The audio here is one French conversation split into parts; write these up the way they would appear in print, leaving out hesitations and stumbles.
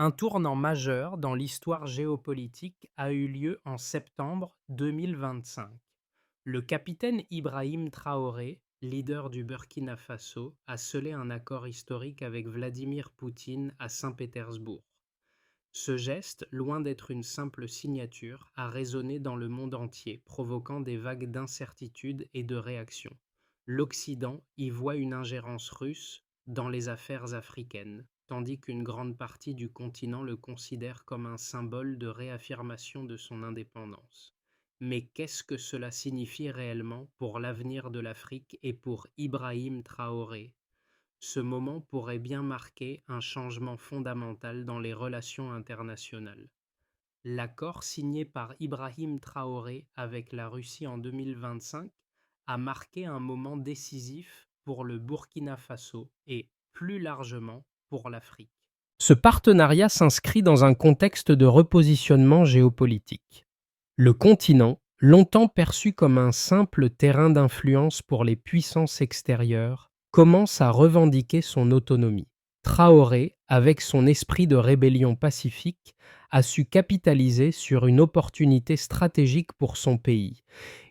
Un tournant majeur dans l'histoire géopolitique a eu lieu en septembre 2025. Le capitaine Ibrahim Traoré, leader du Burkina Faso, a scellé un accord historique avec Vladimir Poutine à Saint-Pétersbourg. Ce geste, loin d'être une simple signature, a résonné dans le monde entier, provoquant des vagues d'incertitude et de réactions. L'Occident y voit une ingérence russe dans les affaires africaines, tandis qu'une grande partie du continent le considère comme un symbole de réaffirmation de son indépendance. Mais qu'est-ce que cela signifie réellement pour l'avenir de l'Afrique et pour Ibrahim Traoré? Ce moment pourrait bien marquer un changement fondamental dans les relations internationales. L'accord signé par Ibrahim Traoré avec la Russie en 2025 a marqué un moment décisif pour le Burkina Faso et, plus largement, pour l'Afrique. Ce partenariat s'inscrit dans un contexte de repositionnement géopolitique. Le continent, longtemps perçu comme un simple terrain d'influence pour les puissances extérieures, commence à revendiquer son autonomie. Traoré, avec son esprit de rébellion pacifique, a su capitaliser sur une opportunité stratégique pour son pays.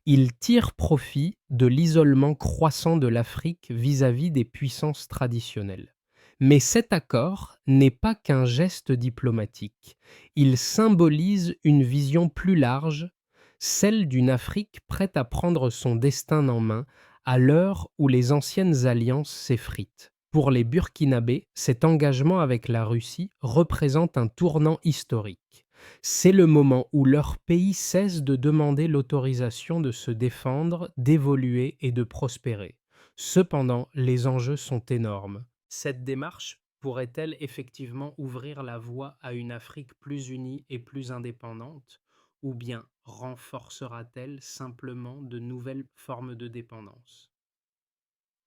Il tire profit de l'isolement croissant de l'Afrique vis-à-vis des puissances traditionnelles. Mais cet accord n'est pas qu'un geste diplomatique. Il symbolise une vision plus large, celle d'une Afrique prête à prendre son destin en main à l'heure où les anciennes alliances s'effritent. Pour les Burkinabés, cet engagement avec la Russie représente un tournant historique. C'est le moment où leur pays cesse de demander l'autorisation de se défendre, d'évoluer et de prospérer. Cependant, les enjeux sont énormes. Cette démarche pourrait-elle effectivement ouvrir la voie à une Afrique plus unie et plus indépendante, ou bien renforcera-t-elle simplement de nouvelles formes de dépendance?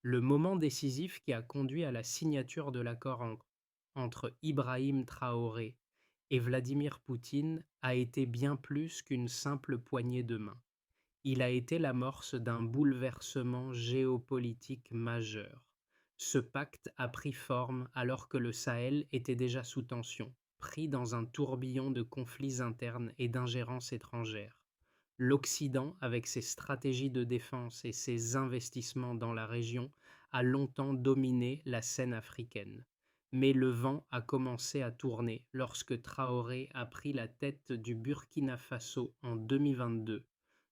Le moment décisif qui a conduit à la signature de l'accord entre Ibrahim Traoré et Vladimir Poutine a été bien plus qu'une simple poignée de main. Il a été l'amorce d'un bouleversement géopolitique majeur. Ce pacte a pris forme alors que le Sahel était déjà sous tension, pris dans un tourbillon de conflits internes et d'ingérences étrangères. L'Occident, avec ses stratégies de défense et ses investissements dans la région, a longtemps dominé la scène africaine. Mais le vent a commencé à tourner lorsque Traoré a pris la tête du Burkina Faso en 2022,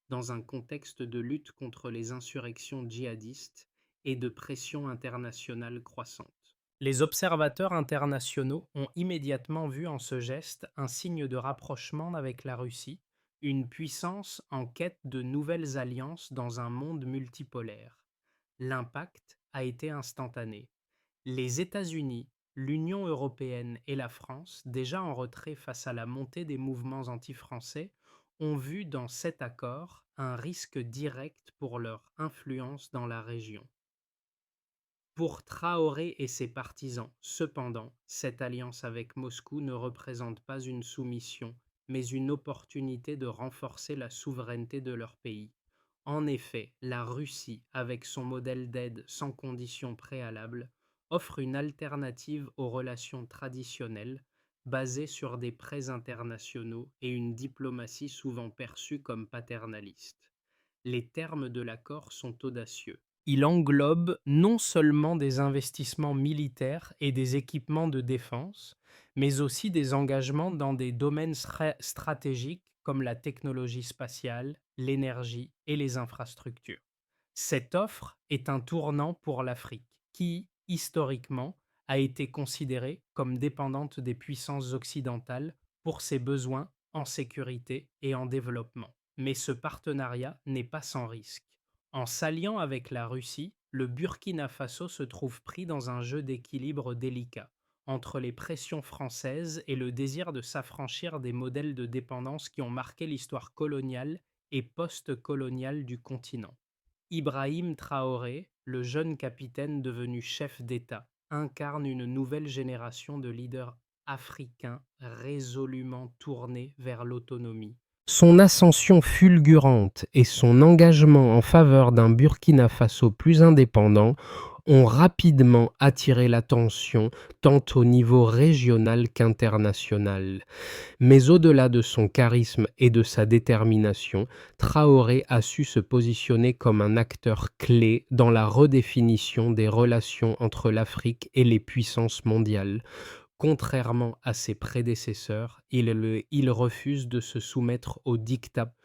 dans un contexte de lutte contre les insurrections djihadistes et de pression internationale croissante. Les observateurs internationaux ont immédiatement vu en ce geste un signe de rapprochement avec la Russie, une puissance en quête de nouvelles alliances dans un monde multipolaire. L'impact a été instantané. Les États-Unis, l'Union européenne et la France, déjà en retrait face à la montée des mouvements anti-français, ont vu dans cet accord un risque direct pour leur influence dans la région. Pour Traoré et ses partisans, cependant, cette alliance avec Moscou ne représente pas une soumission, mais une opportunité de renforcer la souveraineté de leur pays. En effet, la Russie, avec son modèle d'aide sans conditions préalables, offre une alternative aux relations traditionnelles, basées sur des prêts internationaux et une diplomatie souvent perçue comme paternaliste. Les termes de l'accord sont audacieux. Il englobe non seulement des investissements militaires et des équipements de défense, mais aussi des engagements dans des domaines stratégiques comme la technologie spatiale, l'énergie et les infrastructures. Cette offre est un tournant pour l'Afrique, qui, historiquement, a été considérée comme dépendante des puissances occidentales pour ses besoins en sécurité et en développement. Mais ce partenariat n'est pas sans risque. En s'alliant avec la Russie, le Burkina Faso se trouve pris dans un jeu d'équilibre délicat entre les pressions françaises et le désir de s'affranchir des modèles de dépendance qui ont marqué l'histoire coloniale et post-coloniale du continent. Ibrahim Traoré, le jeune capitaine devenu chef d'État, incarne une nouvelle génération de leaders africains résolument tournés vers l'autonomie. Son ascension fulgurante et son engagement en faveur d'un Burkina Faso plus indépendant ont rapidement attiré l'attention tant au niveau régional qu'international. Mais au-delà de son charisme et de sa détermination, Traoré a su se positionner comme un acteur clé dans la redéfinition des relations entre l'Afrique et les puissances mondiales. Contrairement à ses prédécesseurs, il refuse de se soumettre aux diktats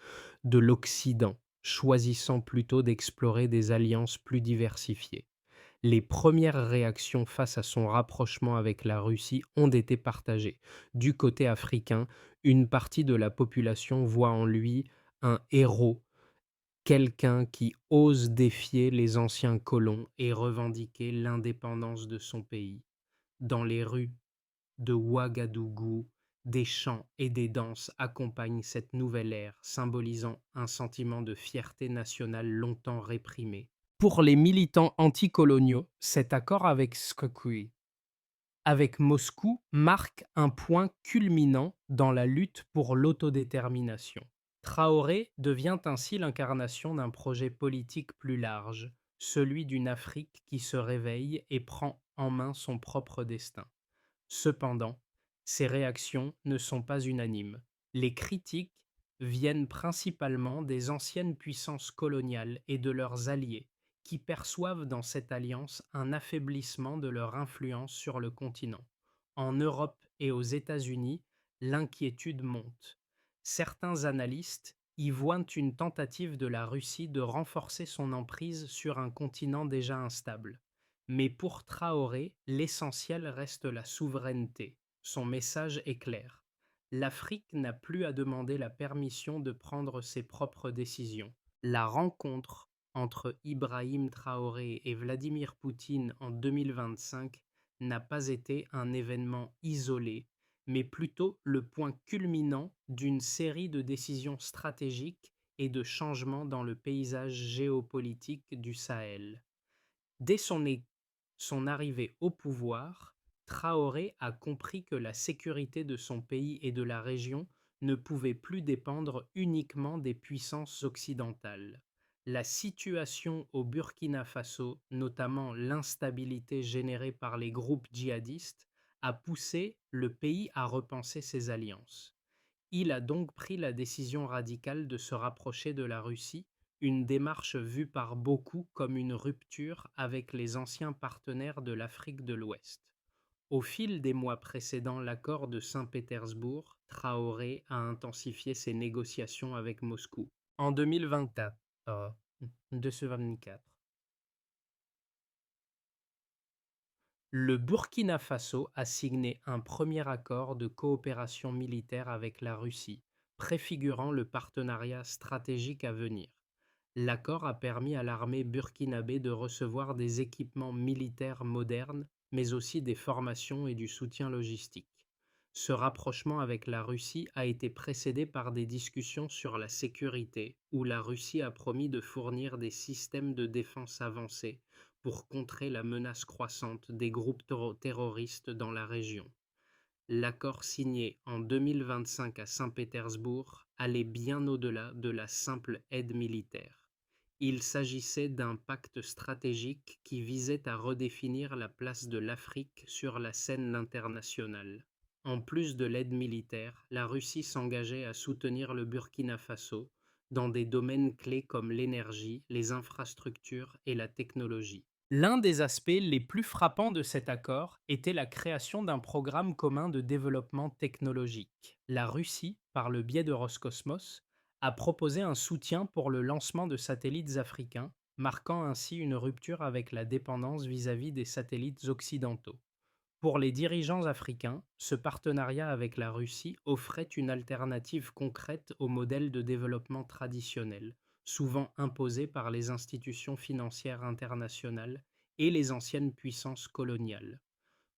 de l'Occident, choisissant plutôt d'explorer des alliances plus diversifiées. Les premières réactions face à son rapprochement avec la Russie ont été partagées. Du côté africain, une partie de la population voit en lui un héros, quelqu'un qui ose défier les anciens colons et revendiquer l'indépendance de son pays. Dans les rues de Ouagadougou, des chants et des danses accompagnent cette nouvelle ère, symbolisant un sentiment de fierté nationale longtemps réprimé. Pour les militants anticoloniaux, cet accord avec Moscou marque un point culminant dans la lutte pour l'autodétermination. Traoré devient ainsi l'incarnation d'un projet politique plus large, celui d'une Afrique qui se réveille et prend en main son propre destin. Cependant, ces réactions ne sont pas unanimes. Les critiques viennent principalement des anciennes puissances coloniales et de leurs alliés, qui perçoivent dans cette alliance un affaiblissement de leur influence sur le continent. En Europe et aux États-Unis, l'inquiétude monte. Certains analystes y voient une tentative de la Russie de renforcer son emprise sur un continent déjà instable. Mais pour Traoré, l'essentiel reste la souveraineté. Son message est clair. L'Afrique n'a plus à demander la permission de prendre ses propres décisions. La rencontre entre Ibrahim Traoré et Vladimir Poutine en 2025 n'a pas été un événement isolé, mais plutôt le point culminant d'une série de décisions stratégiques et de changements dans le paysage géopolitique du Sahel. Dès son arrivée au pouvoir, Traoré a compris que la sécurité de son pays et de la région ne pouvait plus dépendre uniquement des puissances occidentales. La situation au Burkina Faso, notamment l'instabilité générée par les groupes djihadistes, a poussé le pays à repenser ses alliances. Il a donc pris la décision radicale de se rapprocher de la Russie, une démarche vue par beaucoup comme une rupture avec les anciens partenaires de l'Afrique de l'Ouest. Au fil des mois précédant l'accord de Saint-Pétersbourg, Traoré a intensifié ses négociations avec Moscou. En 2024, de ce 24, le Burkina Faso a signé un premier accord de coopération militaire avec la Russie, préfigurant le partenariat stratégique à venir. L'accord a permis à l'armée burkinabé de recevoir des équipements militaires modernes, mais aussi des formations et du soutien logistique. Ce rapprochement avec la Russie a été précédé par des discussions sur la sécurité, où la Russie a promis de fournir des systèmes de défense avancés pour contrer la menace croissante des groupes terroristes dans la région. L'accord signé en 2025 à Saint-Pétersbourg allait bien au-delà de la simple aide militaire. Il s'agissait d'un pacte stratégique qui visait à redéfinir la place de l'Afrique sur la scène internationale. En plus de l'aide militaire, la Russie s'engageait à soutenir le Burkina Faso dans des domaines clés comme l'énergie, les infrastructures et la technologie. L'un des aspects les plus frappants de cet accord était la création d'un programme commun de développement technologique. La Russie, par le biais de Roscosmos, a proposé un soutien pour le lancement de satellites africains, marquant ainsi une rupture avec la dépendance vis-à-vis des satellites occidentaux. Pour les dirigeants africains, ce partenariat avec la Russie offrait une alternative concrète au modèle de développement traditionnel, souvent imposé par les institutions financières internationales et les anciennes puissances coloniales.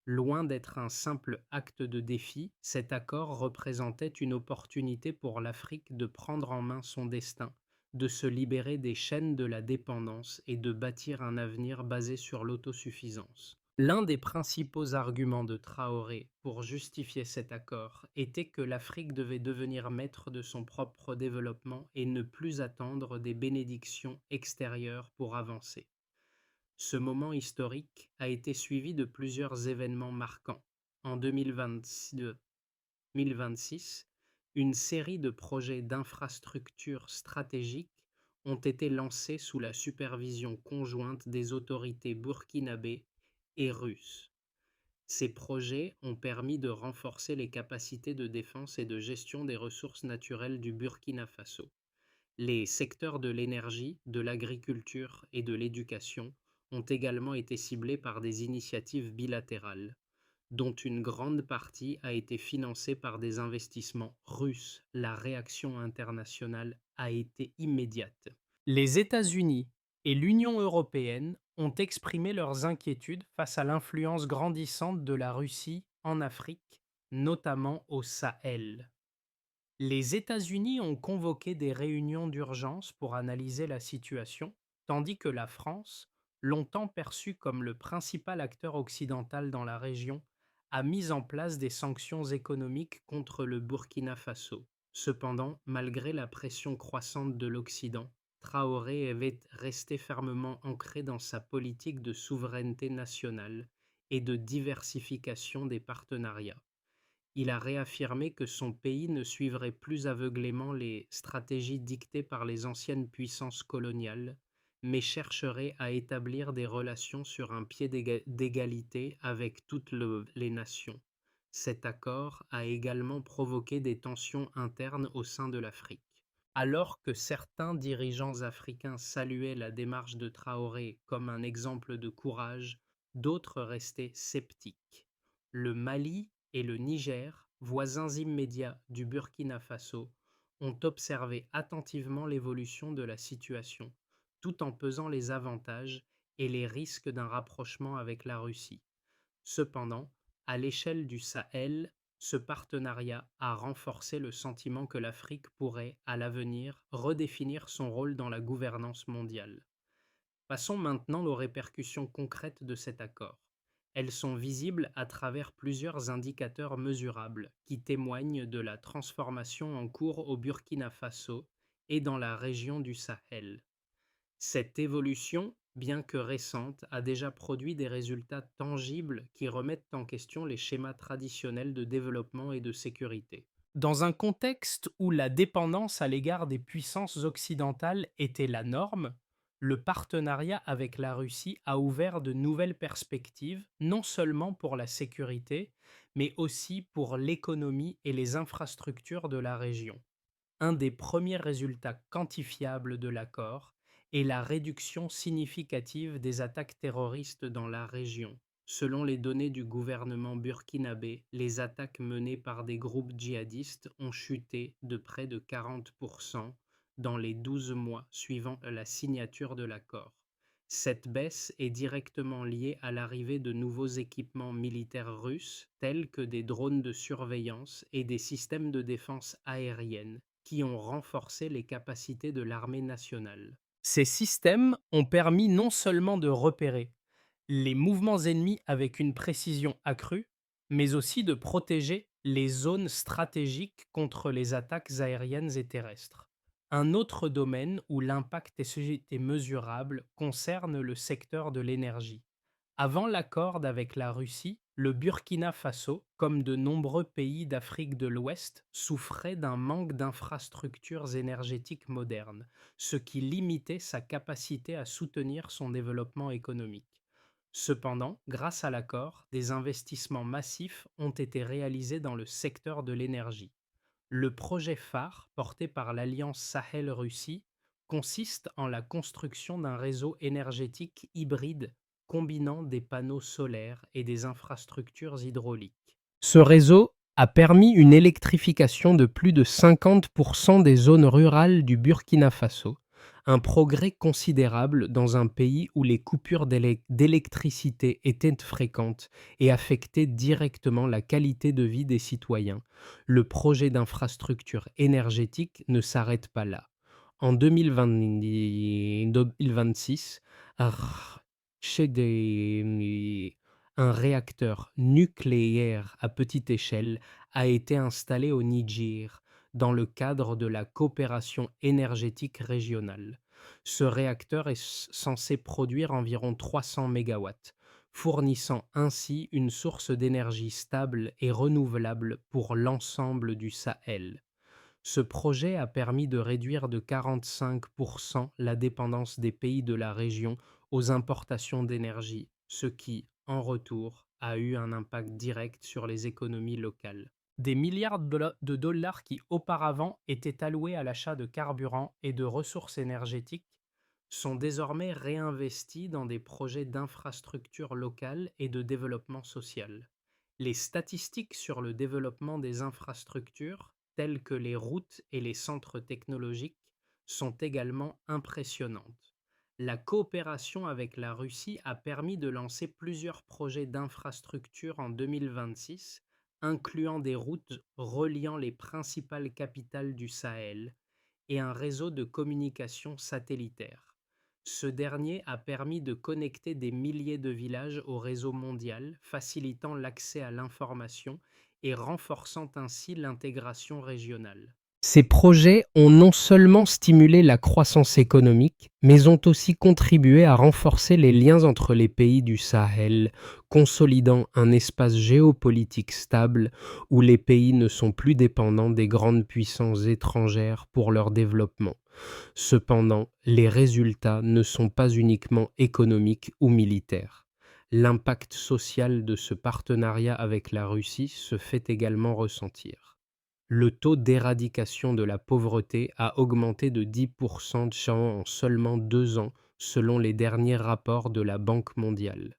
Loin d'être un simple acte de défi, cet accord représentait une opportunité pour l'Afrique de prendre en main son destin, de se libérer des chaînes de la dépendance et de bâtir un avenir basé sur l'autosuffisance. L'un des principaux arguments de Traoré pour justifier cet accord était que l'Afrique devait devenir maître de son propre développement et ne plus attendre des bénédictions extérieures pour avancer. Ce moment historique a été suivi de plusieurs événements marquants. En 2026, une série de projets d'infrastructures stratégiques ont été lancés sous la supervision conjointe des autorités burkinabées et russes. Ces projets ont permis de renforcer les capacités de défense et de gestion des ressources naturelles du Burkina Faso. Les secteurs de l'énergie, de l'agriculture et de l'éducation ont également été ciblés par des initiatives bilatérales, dont une grande partie a été financée par des investissements russes. La réaction internationale a été immédiate. Les États-Unis et l'Union européenne ont exprimé leurs inquiétudes face à l'influence grandissante de la Russie en Afrique, notamment au Sahel. Les États-Unis ont convoqué des réunions d'urgence pour analyser la situation, tandis que la France, longtemps perçue comme le principal acteur occidental dans la région, a mis en place des sanctions économiques contre le Burkina Faso. Cependant, malgré la pression croissante de l'Occident, Traoré avait resté fermement ancré dans sa politique de souveraineté nationale et de diversification des partenariats. Il a réaffirmé que son pays ne suivrait plus aveuglément les stratégies dictées par les anciennes puissances coloniales, mais chercherait à établir des relations sur un pied d'égalité avec toutes les nations. Cet accord a également provoqué des tensions internes au sein de l'Afrique. Alors que certains dirigeants africains saluaient la démarche de Traoré comme un exemple de courage, d'autres restaient sceptiques. Le Mali et le Niger, voisins immédiats du Burkina Faso, ont observé attentivement l'évolution de la situation, tout en pesant les avantages et les risques d'un rapprochement avec la Russie. Cependant, à l'échelle du Sahel, ce partenariat a renforcé le sentiment que l'Afrique pourrait, à l'avenir, redéfinir son rôle dans la gouvernance mondiale. Passons maintenant aux répercussions concrètes de cet accord. Elles sont visibles à travers plusieurs indicateurs mesurables qui témoignent de la transformation en cours au Burkina Faso et dans la région du Sahel. Cette évolution, bien que récente, a déjà produit des résultats tangibles qui remettent en question les schémas traditionnels de développement et de sécurité. Dans un contexte où la dépendance à l'égard des puissances occidentales était la norme, le partenariat avec la Russie a ouvert de nouvelles perspectives, non seulement pour la sécurité, mais aussi pour l'économie et les infrastructures de la région. Un des premiers résultats quantifiables de l'accord est la réduction significative des attaques terroristes dans la région. Selon les données du gouvernement burkinabé, les attaques menées par des groupes djihadistes ont chuté de près de 40% dans les 12 mois suivant la signature de l'accord. Cette baisse est directement liée à l'arrivée de nouveaux équipements militaires russes, tels que des drones de surveillance et des systèmes de défense aérienne, qui ont renforcé les capacités de l'armée nationale. Ces systèmes ont permis non seulement de repérer les mouvements ennemis avec une précision accrue, mais aussi de protéger les zones stratégiques contre les attaques aériennes et terrestres. Un autre domaine où l'impact est mesurable concerne le secteur de l'énergie. Avant l'accord avec la Russie, le Burkina Faso, comme de nombreux pays d'Afrique de l'Ouest, souffrait d'un manque d'infrastructures énergétiques modernes, ce qui limitait sa capacité à soutenir son développement économique. Cependant, grâce à l'accord, des investissements massifs ont été réalisés dans le secteur de l'énergie. Le projet phare, porté par l'Alliance Sahel-Russie, consiste en la construction d'un réseau énergétique hybride combinant des panneaux solaires et des infrastructures hydrauliques. Ce réseau a permis une électrification de plus de 50% des zones rurales du Burkina Faso, un progrès considérable dans un pays où les coupures d'électricité étaient fréquentes et affectaient directement la qualité de vie des citoyens. Le projet d'infrastructure énergétique ne s'arrête pas là. En 2026, un réacteur nucléaire à petite échelle a été installé au Niger dans le cadre de la coopération énergétique régionale. Ce réacteur est censé produire environ 300 mégawatts, fournissant ainsi une source d'énergie stable et renouvelable pour l'ensemble du Sahel. Ce projet a permis de réduire de 45% la dépendance des pays de la région aux importations d'énergie, ce qui, en retour, a eu un impact direct sur les économies locales. Des milliards de dollars qui auparavant étaient alloués à l'achat de carburant et de ressources énergétiques sont désormais réinvestis dans des projets d'infrastructures locales et de développement social. Les statistiques sur le développement des infrastructures, telles que les routes et les centres technologiques, sont également impressionnantes. La coopération avec la Russie a permis de lancer plusieurs projets d'infrastructures en 2026, incluant des routes reliant les principales capitales du Sahel et un réseau de communication satellitaire. Ce dernier a permis de connecter des milliers de villages au réseau mondial, facilitant l'accès à l'information et renforçant ainsi l'intégration régionale. Ces projets ont non seulement stimulé la croissance économique, mais ont aussi contribué à renforcer les liens entre les pays du Sahel, consolidant un espace géopolitique stable où les pays ne sont plus dépendants des grandes puissances étrangères pour leur développement. Cependant, les résultats ne sont pas uniquement économiques ou militaires. L'impact social de ce partenariat avec la Russie se fait également ressentir. Le taux d'éradication de la pauvreté a augmenté de 10% en seulement 2 ans, selon les derniers rapports de la Banque mondiale.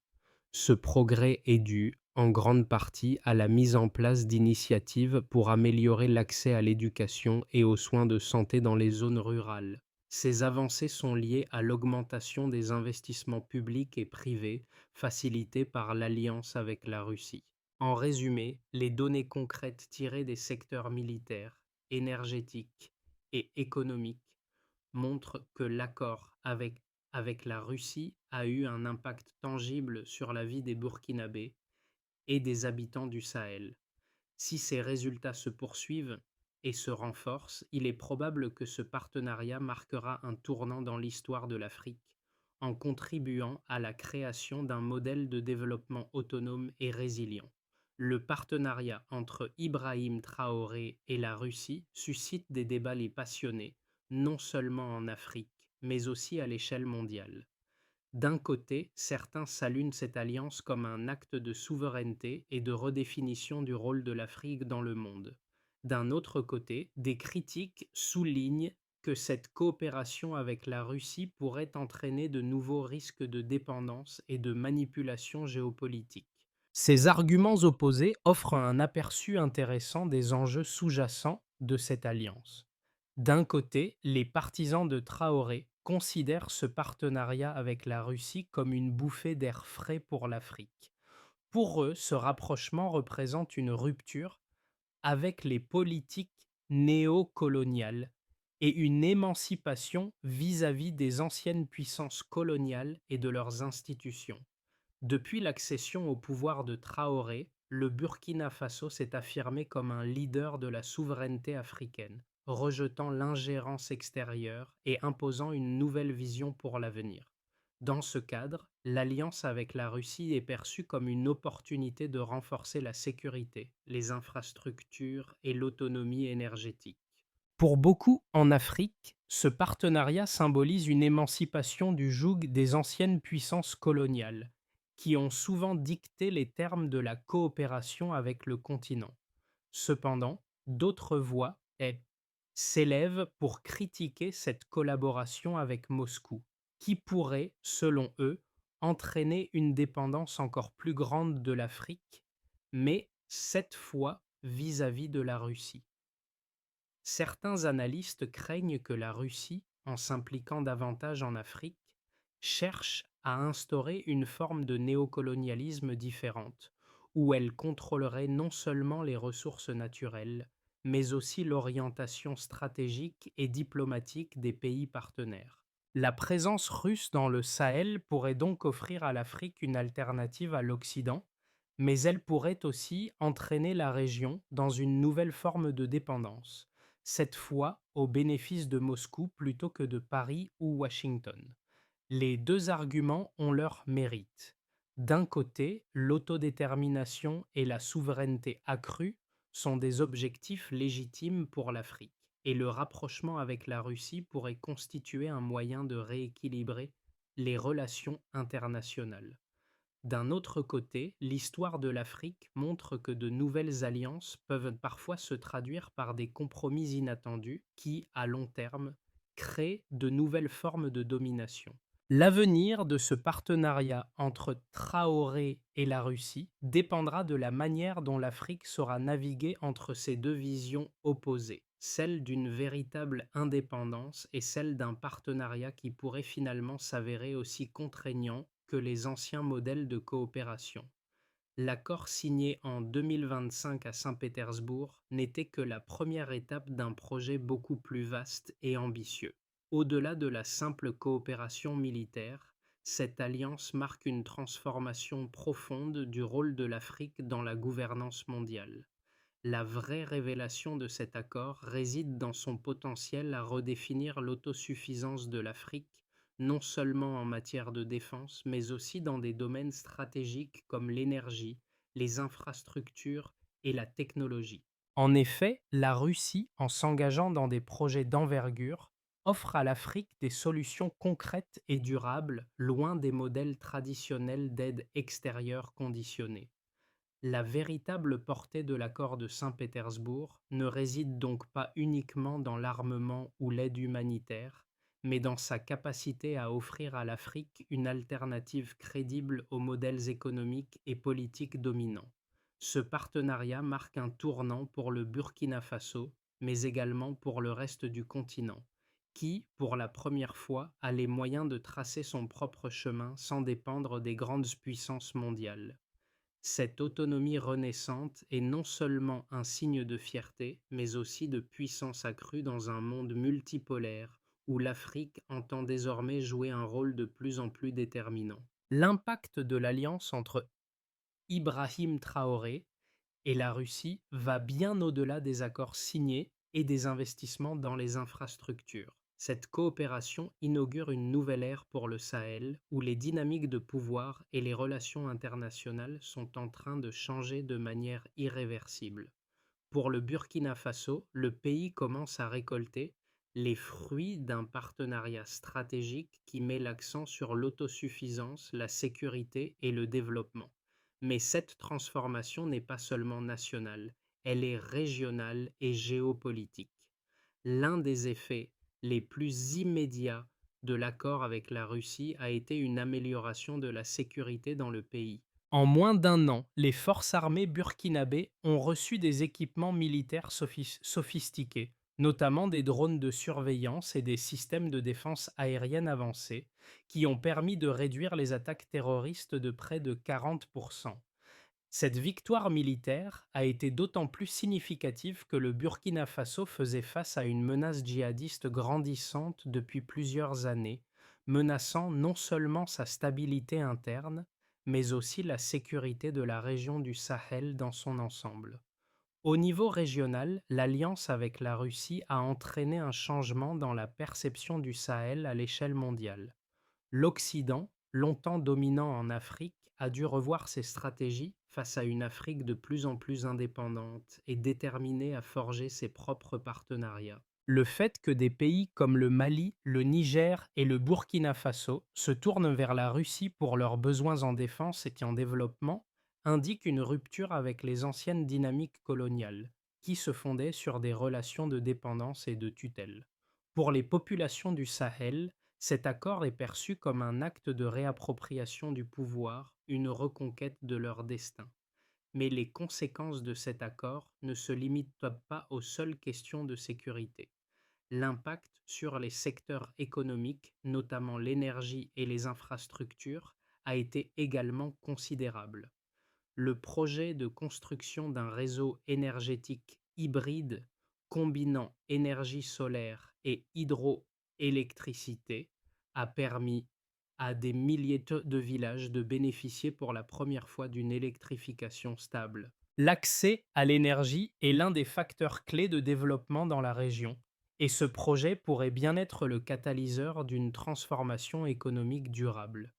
Ce progrès est dû, en grande partie, à la mise en place d'initiatives pour améliorer l'accès à l'éducation et aux soins de santé dans les zones rurales. Ces avancées sont liées à l'augmentation des investissements publics et privés, facilités par l'alliance avec la Russie. En résumé, les données concrètes tirées des secteurs militaires, énergétiques et économiques montrent que l'accord avec la Russie a eu un impact tangible sur la vie des Burkinabés et des habitants du Sahel. Si ces résultats se poursuivent et se renforcent, il est probable que ce partenariat marquera un tournant dans l'histoire de l'Afrique, en contribuant à la création d'un modèle de développement autonome et résilient. Le partenariat entre Ibrahim Traoré et la Russie suscite des débats passionnés, non seulement en Afrique, mais aussi à l'échelle mondiale. D'un côté, certains saluent cette alliance comme un acte de souveraineté et de redéfinition du rôle de l'Afrique dans le monde. D'un autre côté, des critiques soulignent que cette coopération avec la Russie pourrait entraîner de nouveaux risques de dépendance et de manipulation géopolitique. Ces arguments opposés offrent un aperçu intéressant des enjeux sous-jacents de cette alliance. D'un côté, les partisans de Traoré considèrent ce partenariat avec la Russie comme une bouffée d'air frais pour l'Afrique. Pour eux, ce rapprochement représente une rupture avec les politiques néocoloniales et une émancipation vis-à-vis des anciennes puissances coloniales et de leurs institutions. Depuis l'accession au pouvoir de Traoré, le Burkina Faso s'est affirmé comme un leader de la souveraineté africaine, rejetant l'ingérence extérieure et imposant une nouvelle vision pour l'avenir. Dans ce cadre, l'alliance avec la Russie est perçue comme une opportunité de renforcer la sécurité, les infrastructures et l'autonomie énergétique. Pour beaucoup en Afrique, ce partenariat symbolise une émancipation du joug des anciennes puissances coloniales, qui ont souvent dicté les termes de la coopération avec le continent. Cependant, d'autres voix s'élèvent pour critiquer cette collaboration avec Moscou, qui pourrait, selon eux, entraîner une dépendance encore plus grande de l'Afrique, mais cette fois vis-à-vis de la Russie. Certains analystes craignent que la Russie, en s'impliquant davantage en Afrique, cherche à instaurer une forme de néocolonialisme différente, où elle contrôlerait non seulement les ressources naturelles, mais aussi l'orientation stratégique et diplomatique des pays partenaires. La présence russe dans le Sahel pourrait donc offrir à l'Afrique une alternative à l'Occident, mais elle pourrait aussi entraîner la région dans une nouvelle forme de dépendance. cette fois au bénéfice de Moscou plutôt que de Paris ou Washington. Les deux arguments ont leur mérite. D'un côté, l'autodétermination et la souveraineté accrue sont des objectifs légitimes pour l'Afrique, et le rapprochement avec la Russie pourrait constituer un moyen de rééquilibrer les relations internationales. D'un autre côté, l'histoire de l'Afrique montre que de nouvelles alliances peuvent parfois se traduire par des compromis inattendus qui, à long terme, créent de nouvelles formes de domination. L'avenir de ce partenariat entre Traoré et la Russie dépendra de la manière dont l'Afrique saura naviguer entre ces deux visions opposées, celle d'une véritable indépendance et celle d'un partenariat qui pourrait finalement s'avérer aussi contraignant que les anciens modèles de coopération. L'accord signé en 2025 à Saint-Pétersbourg n'était que la première étape d'un projet beaucoup plus vaste et ambitieux. Au-delà de la simple coopération militaire, cette alliance marque une transformation profonde du rôle de l'Afrique dans la gouvernance mondiale. La vraie révélation de cet accord réside dans son potentiel à redéfinir l'autosuffisance de l'Afrique, non seulement en matière de défense, mais aussi dans des domaines stratégiques comme l'énergie, les infrastructures et la technologie. En effet, la Russie, en s'engageant dans des projets d'envergure, offre à l'Afrique des solutions concrètes et durables, loin des modèles traditionnels d'aide extérieure conditionnée. La véritable portée de l'accord de Saint-Pétersbourg ne réside donc pas uniquement dans l'armement ou l'aide humanitaire, mais dans sa capacité à offrir à l'Afrique une alternative crédible aux modèles économiques et politiques dominants. Ce partenariat marque un tournant pour le Burkina Faso, mais également pour le reste du continent, qui, pour la première fois, a les moyens de tracer son propre chemin sans dépendre des grandes puissances mondiales. Cette autonomie renaissante est non seulement un signe de fierté, mais aussi de puissance accrue dans un monde multipolaire où l'Afrique entend désormais jouer un rôle de plus en plus déterminant. L'impact de l'alliance entre Ibrahim Traoré et la Russie va bien au-delà des accords signés et des investissements dans les infrastructures. Cette coopération inaugure une nouvelle ère pour le Sahel, où les dynamiques de pouvoir et les relations internationales sont en train de changer de manière irréversible. Pour le Burkina Faso, le pays commence à récolter les fruits d'un partenariat stratégique qui met l'accent sur l'autosuffisance, la sécurité et le développement. Mais cette transformation n'est pas seulement nationale, elle est régionale et géopolitique. L'un des effets les plus immédiats de l'accord avec la Russie a été une amélioration de la sécurité dans le pays. En moins d'un an, les forces armées burkinabées ont reçu des équipements militaires sophistiqués, notamment des drones de surveillance et des systèmes de défense aérienne avancés, qui ont permis de réduire les attaques terroristes de près de 40%. Cette victoire militaire a été d'autant plus significative que le Burkina Faso faisait face à une menace djihadiste grandissante depuis plusieurs années, menaçant non seulement sa stabilité interne, mais aussi la sécurité de la région du Sahel dans son ensemble. Au niveau régional, l'alliance avec la Russie a entraîné un changement dans la perception du Sahel à l'échelle mondiale. L'Occident, longtemps dominant en Afrique, a dû revoir ses stratégies face à une Afrique de plus en plus indépendante et déterminée à forger ses propres partenariats. Le fait que des pays comme le Mali, le Niger et le Burkina Faso se tournent vers la Russie pour leurs besoins en défense et en développement indique une rupture avec les anciennes dynamiques coloniales, qui se fondaient sur des relations de dépendance et de tutelle. Pour les populations du Sahel, cet accord est perçu comme un acte de réappropriation du pouvoir, une reconquête de leur destin. Mais les conséquences de cet accord ne se limitent pas aux seules questions de sécurité. L'impact sur les secteurs économiques, notamment l'énergie et les infrastructures, a été également considérable. Le projet de construction d'un réseau énergétique hybride combinant énergie solaire et hydroélectricité a permis à des milliers de villages de bénéficier pour la première fois d'une électrification stable. L'accès à l'énergie est l'un des facteurs clés de développement dans la région, et ce projet pourrait bien être le catalyseur d'une transformation économique durable.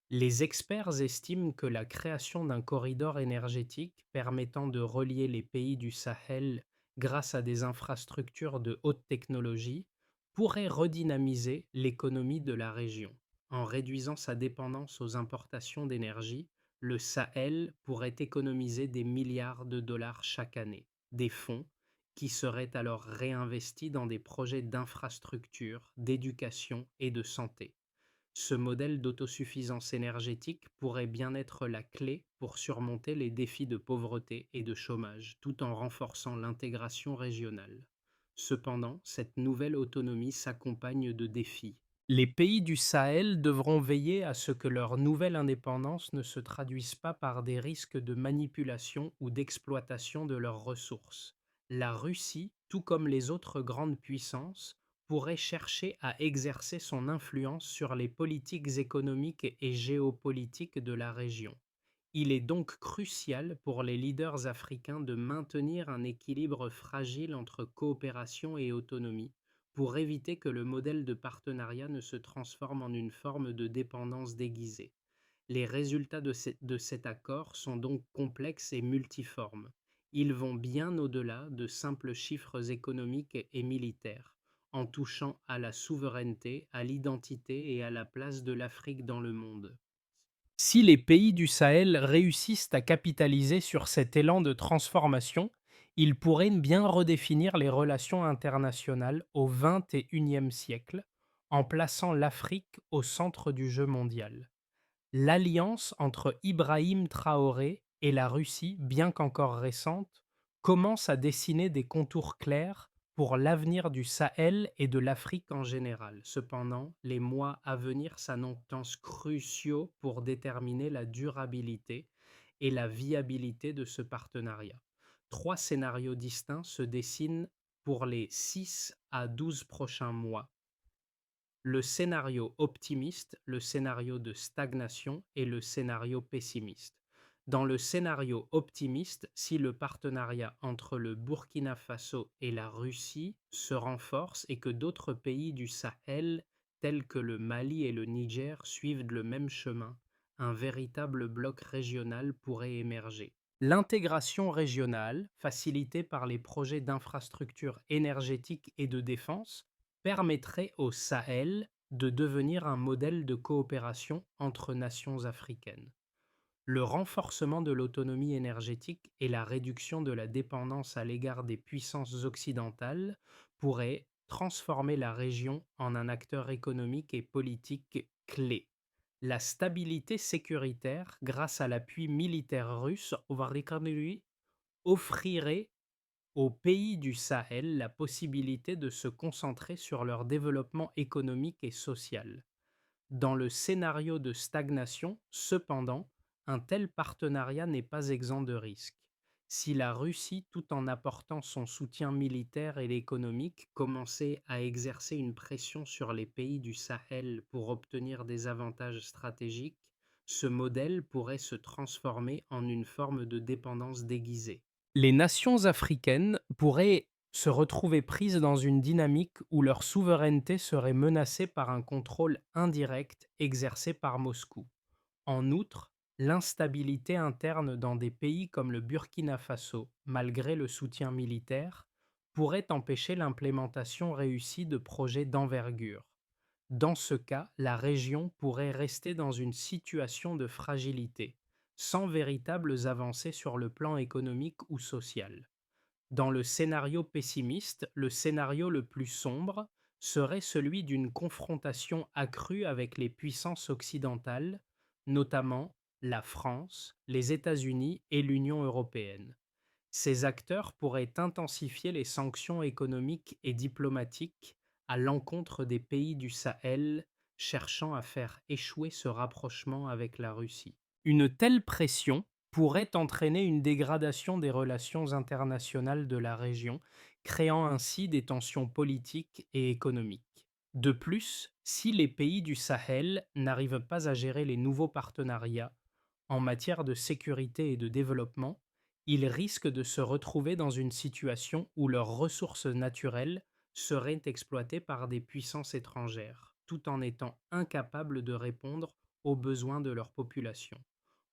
Les experts estiment que la création d'un corridor énergétique permettant de relier les pays du Sahel grâce à des infrastructures de haute technologie pourrait redynamiser l'économie de la région. En réduisant sa dépendance aux importations d'énergie, le Sahel pourrait économiser des milliards de dollars chaque année, des fonds qui seraient alors réinvestis dans des projets d'infrastructure, d'éducation et de santé. Ce modèle d'autosuffisance énergétique pourrait bien être la clé pour surmonter les défis de pauvreté et de chômage, tout en renforçant l'intégration régionale. Cependant, cette nouvelle autonomie s'accompagne de défis. Les pays du Sahel devront veiller à ce que leur nouvelle indépendance ne se traduise pas par des risques de manipulation ou d'exploitation de leurs ressources. La Russie, tout comme les autres grandes puissances, pourrait chercher à exercer son influence sur les politiques économiques et géopolitiques de la région. Il est donc crucial pour les leaders africains de maintenir un équilibre fragile entre coopération et autonomie pour éviter que le modèle de partenariat ne se transforme en une forme de dépendance déguisée. Les résultats de cet accord sont donc complexes et multiformes. Ils vont bien au-delà de simples chiffres économiques et militaires, en touchant à la souveraineté, à l'identité et à la place de l'Afrique dans le monde. Si les pays du Sahel réussissent à capitaliser sur cet élan de transformation, ils pourraient bien redéfinir les relations internationales au XXIe siècle, en plaçant l'Afrique au centre du jeu mondial. L'alliance entre Ibrahim Traoré et la Russie, bien qu'encore récente, commence à dessiner des contours clairs pour l'avenir du Sahel et de l'Afrique en général. Cependant, les mois à venir s'annoncent cruciaux pour déterminer la durabilité et la viabilité de ce partenariat. Trois scénarios distincts se dessinent pour les 6 à 12 prochains mois: le scénario optimiste, le scénario de stagnation et le scénario pessimiste. Dans le scénario optimiste, si le partenariat entre le Burkina Faso et la Russie se renforce et que d'autres pays du Sahel, tels que le Mali et le Niger, suivent le même chemin, un véritable bloc régional pourrait émerger. L'intégration régionale, facilitée par les projets d'infrastructures énergétiques et de défense, permettrait au Sahel de devenir un modèle de coopération entre nations africaines. Le renforcement de l'autonomie énergétique et la réduction de la dépendance à l'égard des puissances occidentales pourraient transformer la région en un acteur économique et politique clé. La stabilité sécuritaire, grâce à l'appui militaire russe, offrirait aux pays du Sahel la possibilité de se concentrer sur leur développement économique et social. Dans le scénario de stagnation, cependant, un tel partenariat n'est pas exempt de risques. Si la Russie, tout en apportant son soutien militaire et économique, commençait à exercer une pression sur les pays du Sahel pour obtenir des avantages stratégiques, ce modèle pourrait se transformer en une forme de dépendance déguisée. Les nations africaines pourraient se retrouver prises dans une dynamique où leur souveraineté serait menacée par un contrôle indirect exercé par Moscou. En outre, l'instabilité interne dans des pays comme le Burkina Faso, malgré le soutien militaire, pourrait empêcher l'implémentation réussie de projets d'envergure. Dans ce cas, la région pourrait rester dans une situation de fragilité, sans véritables avancées sur le plan économique ou social. Dans le scénario pessimiste, le scénario le plus sombre serait celui d'une confrontation accrue avec les puissances occidentales, notamment la France, les États-Unis et l'Union européenne. Ces acteurs pourraient intensifier les sanctions économiques et diplomatiques à l'encontre des pays du Sahel cherchant à faire échouer ce rapprochement avec la Russie. Une telle pression pourrait entraîner une dégradation des relations internationales de la région, créant ainsi des tensions politiques et économiques. De plus, si les pays du Sahel n'arrivent pas à gérer les nouveaux partenariats en matière de sécurité et de développement, Ils risquent de se retrouver dans une situation où leurs ressources naturelles seraient exploitées par des puissances étrangères, tout en étant incapables de répondre aux besoins de leur population.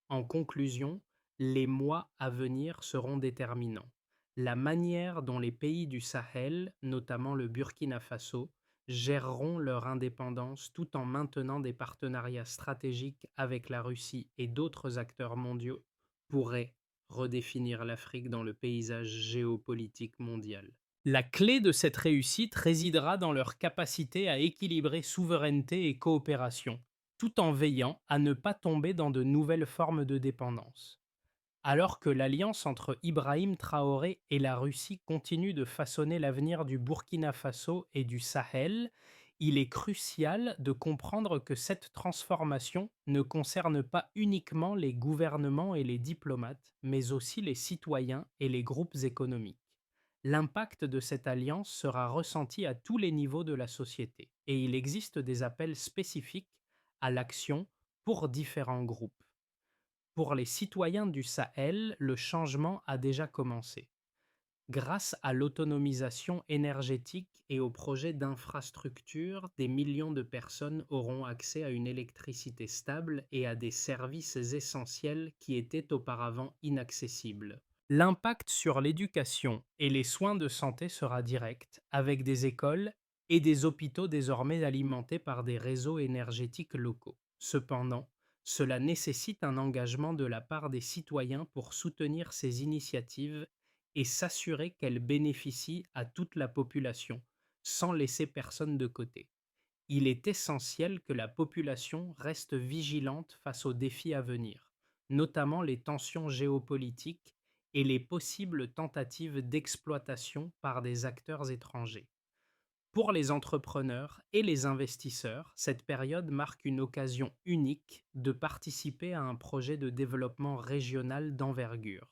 En conclusion, les mois à venir seront déterminants. La manière dont les pays du Sahel, notamment le Burkina Faso, géreront leur indépendance tout en maintenant des partenariats stratégiques avec la Russie et d'autres acteurs mondiaux pourrait redéfinir l'Afrique dans le paysage géopolitique mondial. La clé de cette réussite résidera dans leur capacité à équilibrer souveraineté et coopération, tout en veillant à ne pas tomber dans de nouvelles formes de dépendance. Alors que l'alliance entre Ibrahim Traoré et la Russie continue de façonner l'avenir du Burkina Faso et du Sahel, il est crucial de comprendre que cette transformation ne concerne pas uniquement les gouvernements et les diplomates, mais aussi les citoyens et les groupes économiques. L'impact de cette alliance sera ressenti à tous les niveaux de la société, et il existe des appels spécifiques à l'action pour différents groupes. Pour les citoyens du Sahel, le changement a déjà commencé. Grâce à l'autonomisation énergétique et aux projets d'infrastructure, des millions de personnes auront accès à une électricité stable et à des services essentiels qui étaient auparavant inaccessibles. L'impact sur l'éducation et les soins de santé sera direct, avec des écoles et des hôpitaux désormais alimentés par des réseaux énergétiques locaux. Cependant, cela nécessite un engagement de la part des citoyens pour soutenir ces initiatives et s'assurer qu'elles bénéficient à toute la population, sans laisser personne de côté. Il est essentiel que la population reste vigilante face aux défis à venir, notamment les tensions géopolitiques et les possibles tentatives d'exploitation par des acteurs étrangers. Pour les entrepreneurs et les investisseurs, cette période marque une occasion unique de participer à un projet de développement régional d'envergure.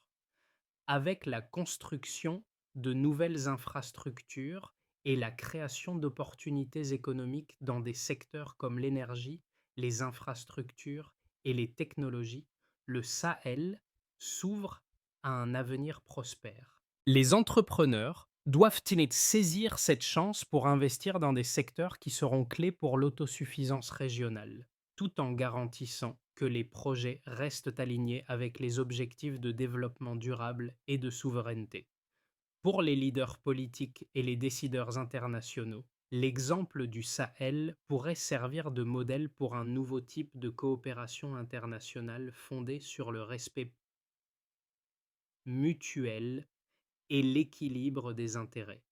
Avec la construction de nouvelles infrastructures et la création d'opportunités économiques dans des secteurs comme l'énergie, les infrastructures et les technologies, le Sahel s'ouvre à un avenir prospère. Les entrepreneurs doivent-ils saisir cette chance pour investir dans des secteurs qui seront clés pour l'autosuffisance régionale, tout en garantissant que les projets restent alignés avec les objectifs de développement durable et de souveraineté. Pour les leaders politiques et les décideurs internationaux, l'exemple du Sahel pourrait servir de modèle pour un nouveau type de coopération internationale fondée sur le respect mutuel et l'équilibre des intérêts.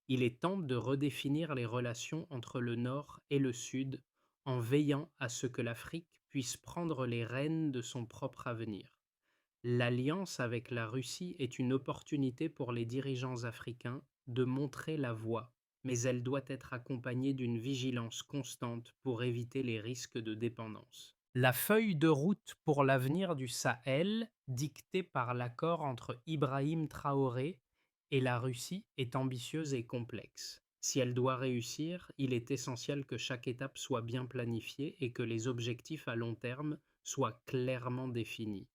Il est temps de redéfinir les relations entre le Nord et le Sud en veillant à ce que l'Afrique puisse prendre les rênes de son propre avenir. L'alliance avec la Russie est une opportunité pour les dirigeants africains de montrer la voie, mais elle doit être accompagnée d'une vigilance constante pour éviter les risques de dépendance. La feuille de route pour l'avenir du Sahel, dictée par l'accord entre Ibrahim Traoré et la Russie, est ambitieuse et complexe. Si elle doit réussir, il est essentiel que chaque étape soit bien planifiée et que les objectifs à long terme soient clairement définis.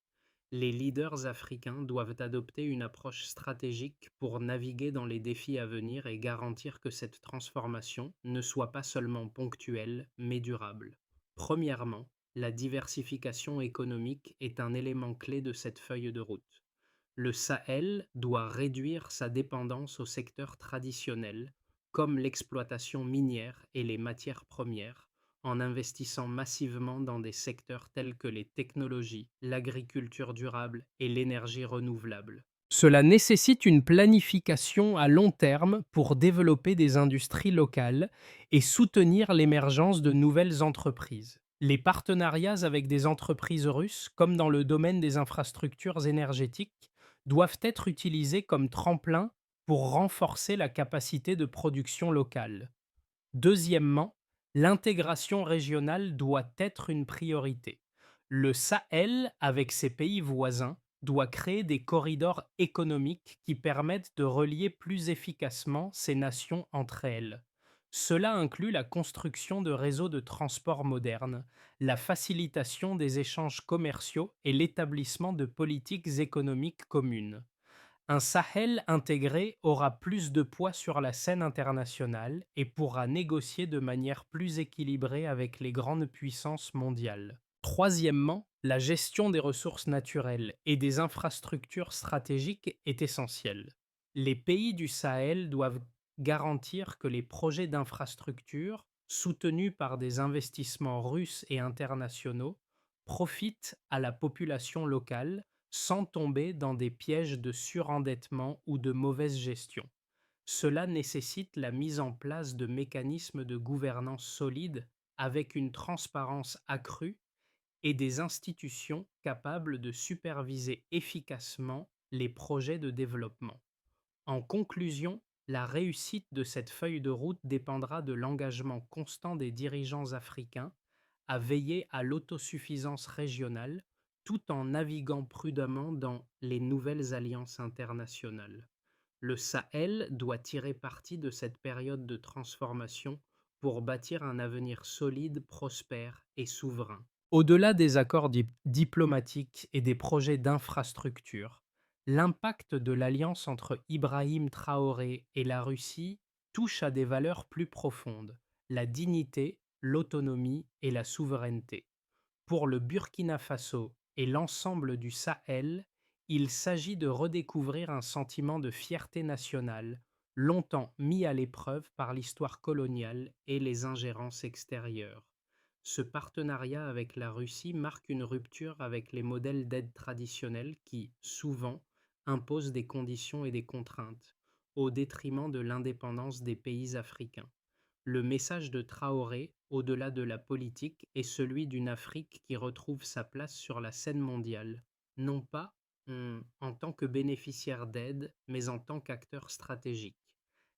Les leaders africains doivent adopter une approche stratégique pour naviguer dans les défis à venir et garantir que cette transformation ne soit pas seulement ponctuelle, mais durable. Premièrement, la diversification économique est un élément clé de cette feuille de route. Le Sahel doit réduire sa dépendance aux secteurs traditionnels, comme l'exploitation minière et les matières premières, en investissant massivement dans des secteurs tels que les technologies, l'agriculture durable et l'énergie renouvelable. Cela nécessite une planification à long terme pour développer des industries locales et soutenir l'émergence de nouvelles entreprises. Les partenariats avec des entreprises russes, comme dans le domaine des infrastructures énergétiques, doivent être utilisés comme tremplin pour renforcer la capacité de production locale. Deuxièmement, l'intégration régionale doit être une priorité. Le Sahel, avec ses pays voisins, doit créer des corridors économiques qui permettent de relier plus efficacement ces nations entre elles. Cela inclut la construction de réseaux de transport modernes, la facilitation des échanges commerciaux et l'établissement de politiques économiques communes. Un Sahel intégré aura plus de poids sur la scène internationale et pourra négocier de manière plus équilibrée avec les grandes puissances mondiales. Troisièmement, la gestion des ressources naturelles et des infrastructures stratégiques est essentielle. Les pays du Sahel doivent garantir que les projets d'infrastructures, soutenus par des investissements russes et internationaux, profitent à la population locale sans tomber dans des pièges de surendettement ou de mauvaise gestion. Cela nécessite la mise en place de mécanismes de gouvernance solides avec une transparence accrue et des institutions capables de superviser efficacement les projets de développement. En conclusion, la réussite de cette feuille de route dépendra de l'engagement constant des dirigeants africains à veiller à l'autosuffisance régionale tout en naviguant prudemment dans les nouvelles alliances internationales. Le Sahel doit tirer parti de cette période de transformation pour bâtir un avenir solide, prospère et souverain. Au-delà des accords diplomatiques et des projets d'infrastructure, l'impact de l'alliance entre Ibrahim Traoré et la Russie touche à des valeurs plus profondes, la dignité, l'autonomie et la souveraineté. Pour le Burkina Faso et l'ensemble du Sahel, il s'agit de redécouvrir un sentiment de fierté nationale, longtemps mis à l'épreuve par l'histoire coloniale et les ingérences extérieures. Ce partenariat avec la Russie marque une rupture avec les modèles d'aide traditionnels qui, souvent, imposent des conditions et des contraintes, au détriment de l'indépendance des pays africains. Le message de Traoré, au-delà de la politique, est celui d'une Afrique qui retrouve sa place sur la scène mondiale, non pas en tant que bénéficiaire d'aide, mais en tant qu'acteur stratégique.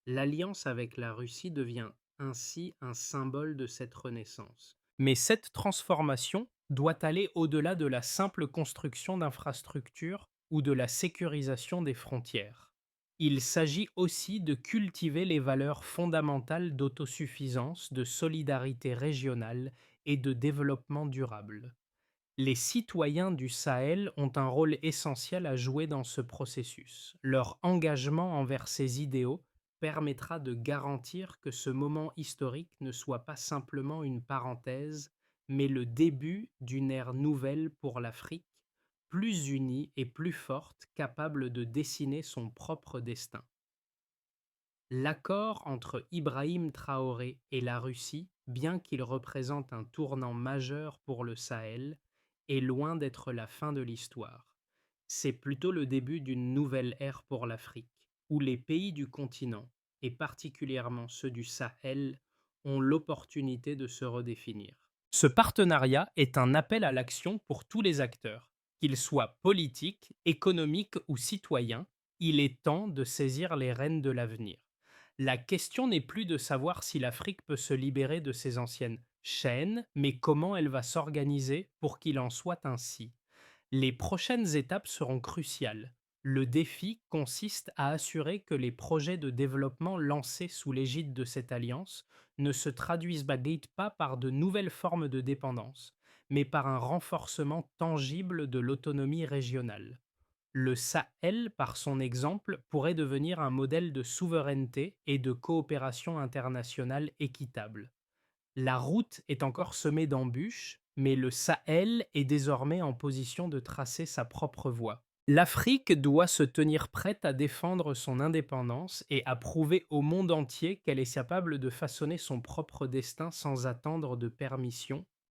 L'alliance avec la Russie devient ainsi un symbole de cette renaissance. Mais cette transformation doit aller au-delà de la simple construction d'infrastructures ou de la sécurisation des frontières. Il s'agit aussi de cultiver les valeurs fondamentales d'autosuffisance, de solidarité régionale et de développement durable. Les citoyens du Sahel ont un rôle essentiel à jouer dans ce processus. Leur engagement envers ces idéaux permettra de garantir que ce moment historique ne soit pas simplement une parenthèse, mais le début d'une ère nouvelle pour l'Afrique, plus unie et plus forte, capable de dessiner son propre destin. L'accord entre Ibrahim Traoré et la Russie, bien qu'il représente un tournant majeur pour le Sahel, est loin d'être la fin de l'histoire. C'est plutôt le début d'une nouvelle ère pour l'Afrique, où les pays du continent, et particulièrement ceux du Sahel, ont l'opportunité de se redéfinir. Ce partenariat est un appel à l'action pour tous les acteurs, qu'ils soient politiques, économiques ou citoyens. Il est temps de saisir les rênes de l'avenir. La question n'est plus de savoir si l'Afrique peut se libérer de ses anciennes chaînes, mais comment elle va s'organiser pour qu'il en soit ainsi. Les prochaines étapes seront cruciales. Le défi consiste à assurer que les projets de développement lancés sous l'égide de cette alliance ne se traduisent pas par de nouvelles formes de dépendance, mais par un renforcement tangible de l'autonomie régionale. Le Sahel, par son exemple, pourrait devenir un modèle de souveraineté et de coopération internationale équitable. La route est encore semée d'embûches, mais le Sahel est désormais en position de tracer sa propre voie. L'Afrique doit se tenir prête à défendre son indépendance et à prouver au monde entier qu'elle est capable de façonner son propre destin sans attendre de permission